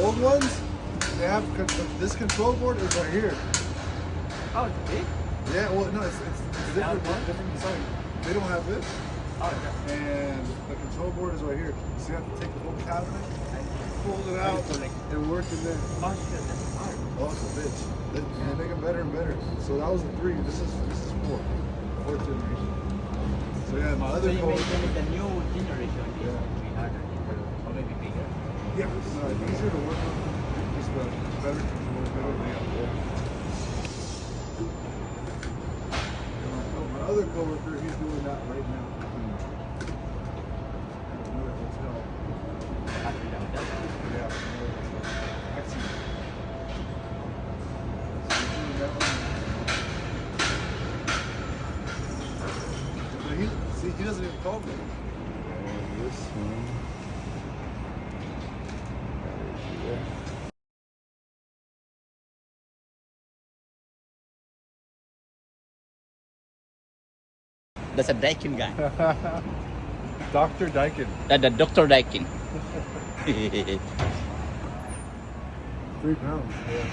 old ones, they have this control board is right here. Oh, it's big? Yeah, well, no, it's different design. They don't have this. Oh, okay. And the control board is right here. So you have to take the whole cabinet, fold it out, and work in there. Oh, shit, that's hard. Oh, it's a bitch. They make them better and better. So that was a 3. This is 4. 4th generation. So yeah, my other So you coworker. made the new generation is Yeah. 300 or maybe bigger. Yeah, it's easier to work on. Just better control, better layout. My other coworker, he's doing that right now. At another hotel. After the hotel. Yeah. Excellent. So he's doing that one. But he doesn't even call me. This one. That's a Daikin guy. Dr. Dyken. The Dr. Daikin. 3 pounds. Yeah.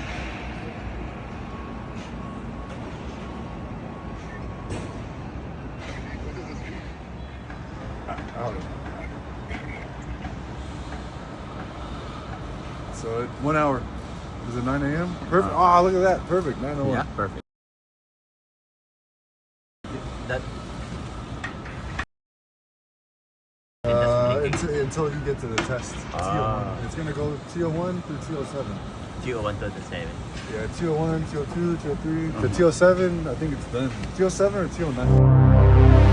So 1 hour. Is it 9 a.m.? Perfect. Oh, look at that. Perfect. 9:01. Yeah, perfect. That Until you get to the test. TO1. It's gonna go TO1 through TO7. TO1 to the 7. Yeah, TO1, TO2, TO3. The TO7, I think it's done. TO7 or TO9.